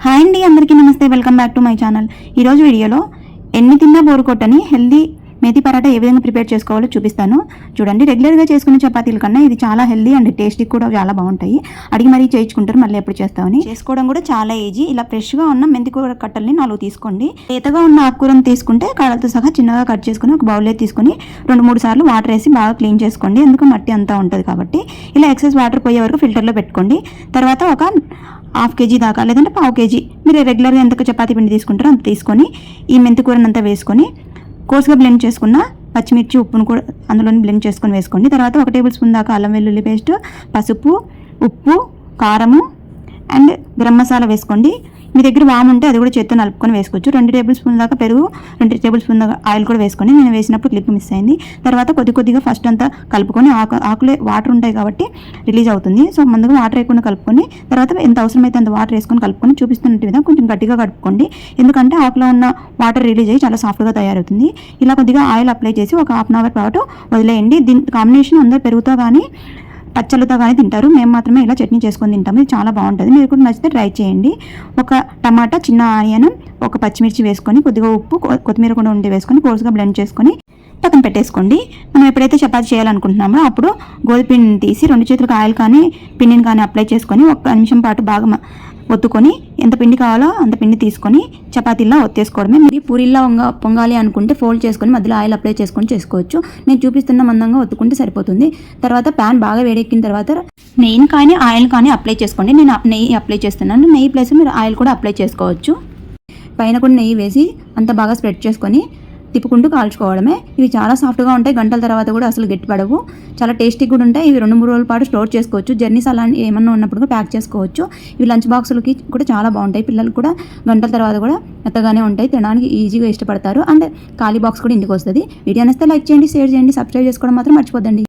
Hi అండి, అందరికీ నమస్తే. Welcome back to my channel. ఈరోజు వీడియోలో ఎన్ని తిన్నా బోరు కొట్టని హెల్దీ మేతి పరాటా ఏ విధంగా ప్రిపేర్ చేసుకోవాలో చూపిస్తాను. చూడండి, రెగ్యులర్గా చేసుకునే చపాతీల కన్నా ఇది చాలా హెల్దీ అండ్ టేస్టీ కూడా చాలా బాగుంటాయి. అడిగి మరీ చేయించుకుంటారు, మళ్ళీ ఎప్పుడు చేస్తామని. చేసుకోవడం కూడా చాలా ఈజీ. ఇలా ఫ్రెష్గా ఉన్న మెంతి కూర కట్టల్ని 4 తీసుకోండి. లేతగా ఉన్న ఆకుకూరను తీసుకుంటే కాడలతో సహా చిన్నగా కట్ చేసుకుని ఒక బౌల్లో తీసుకుని 2-3 సార్లు వాటర్ వేసి బాగా క్లీన్ చేసుకోండి. ఎందుకు మట్టి అంతా ఉంటుంది కాబట్టి. ఇలా ఎక్సెస్ వాటర్ పోయే వరకు ఫిల్టర్లో పెట్టుకోండి. తర్వాత ఒక 1/2 kg దాకా, లేదంటే 1/4 kg, మీరు రెగ్యులర్గా ఎంత చపాతీ పిండి తీసుకుంటారో అంత తీసుకొని ఈ మెంతి కూరనంతా వేసుకొని కోర్స్గా బ్లెండ్ చేసుకున్న పచ్చిమిర్చి, ఉప్పును కూడా అందులోని బ్లెండ్ చేసుకొని వేసుకోండి. తర్వాత 1 టేబుల్ స్పూన్ దాకా అల్లం వెల్లుల్లి పేస్ట్, పసుపు, ఉప్పు, కారము అండ్ గరం మసాలా వేసుకోండి. మీ దగ్గర వాము ఉంటే అది కూడా చేత్తో నలుపుకొని వేసుకోవచ్చు. 2 టేబుల్ స్పూన్ దాకా పెరుగు, 2 టేబుల్ స్పూన్ దాకా ఆయిల్ కూడా వేసుకొని, నేను వేసినప్పుడు క్లిప్ మిస్ అయింది. తర్వాత కొద్దిగా ఫస్ట్ అంతా కలుపుకొని, ఆకులే వాటర్ ఉంటాయి కాబట్టి రిలీజ్ అవుతుంది. సో ముందుగా వాటర్ వేయకుండా కలుపుకొని, తర్వాత ఎంత అవసరమైతే అంత వాటర్ వేసుకొని కలుపుకొని చూపిస్తున్నట్టు విధంగా కొంచెం గట్టిగా కలుపుకోండి. ఎందుకంటే ఆకులో ఉన్న వాటర్ రిలీజ్ అయ్యి చాలా సాఫ్ట్గా తయారవుతుంది. ఇలా కొద్దిగా ఆయిల్ అప్లై చేసి ఒక 1/2 అవర్ పాటు వదిలేయండి. దీని కాంబినేషన్ అందరూ పెరుగుతో కానీ పచ్చళ్ళతో కానీ తింటారు. మేము మాత్రమే ఇలా చట్నీ చేసుకొని తింటాము. ఇది చాలా బాగుంటుంది. మీరు కూడా నచ్చితే ట్రై చేయండి. ఒక టమాటా, చిన్న ఆనియన్, ఒక పచ్చిమిర్చి వేసుకొని, కొద్దిగా ఉప్పు, కొత్తిమీర కూడా ఉండి వేసుకొని కోర్స్గా బ్లెండ్ చేసుకొని పక్కన పెట్టేసుకోండి. మనం ఎప్పుడైతే చపాతీ చేయాలనుకుంటున్నామో అప్పుడు గోధుమపిండిని తీసి 2 చేతులకు ఆయిల్ కానీ పిండిని కానీ అప్లై చేసుకొని 1 నిమిషం పాటు బాగా ఒత్తుకొని, ఎంత పిండి కావాలో అంత పిండి తీసుకొని చపాతీలా ఒత్తేసుకోవడమే. మీరు పూరిల్లా పొంగాలి అనుకుంటే ఫోల్డ్ చేసుకొని మధ్యలో ఆయిల్ అప్లై చేసుకొని చేసుకోవచ్చు. నేను చూపిస్తున్న మందంగా ఒత్తుకుంటే సరిపోతుంది. తర్వాత ప్యాన్ బాగా వేడెక్కిన తర్వాత నెయ్యిని కానీ ఆయిల్ కానీ అప్లై చేసుకోండి. నేను నెయ్యి అప్లై చేస్తున్నాను. నెయ్యి ప్లేస్ మీరు ఆయిల్ కూడా అప్లై చేసుకోవచ్చు. పైన కూడా నెయ్యి వేసి అంత బాగా స్ప్రెడ్ చేసుకొని తిప్పుకుంటూ కాల్చుకోవడమే. ఇవి చాలా సాఫ్ట్గా ఉంటాయి. గంటల తర్వాత కూడా అసలు గట్టిపడవు. చాలా టేస్టీ కూడా ఉంటాయి. ఇవి 2-3 రోజుల పాటు స్టోర్ చేసుకోవచ్చు. జర్నీస్ అలాంటి ఏమన్నా ఉన్నప్పుడు కూడా ప్యాక్ చేసుకోవచ్చు. ఇవి లంచ్ బాక్సులకి కూడా చాలా బాగుంటాయి. పిల్లలు కూడా గంటల తర్వాత కూడా మెత్తగానే ఉంటాయి. తినడానికి ఈజీగా ఇష్టపడతారు. అండ్ ఖాళీ బాక్స్ కూడా ఇంటికి వస్తుంది. వీడియో నచ్చితే లైక్ చేయండి, షేర్ చేయండి, సబ్స్క్రైబ్ చేసుకోవడం మాత్రం మర్చిపోద్దండి.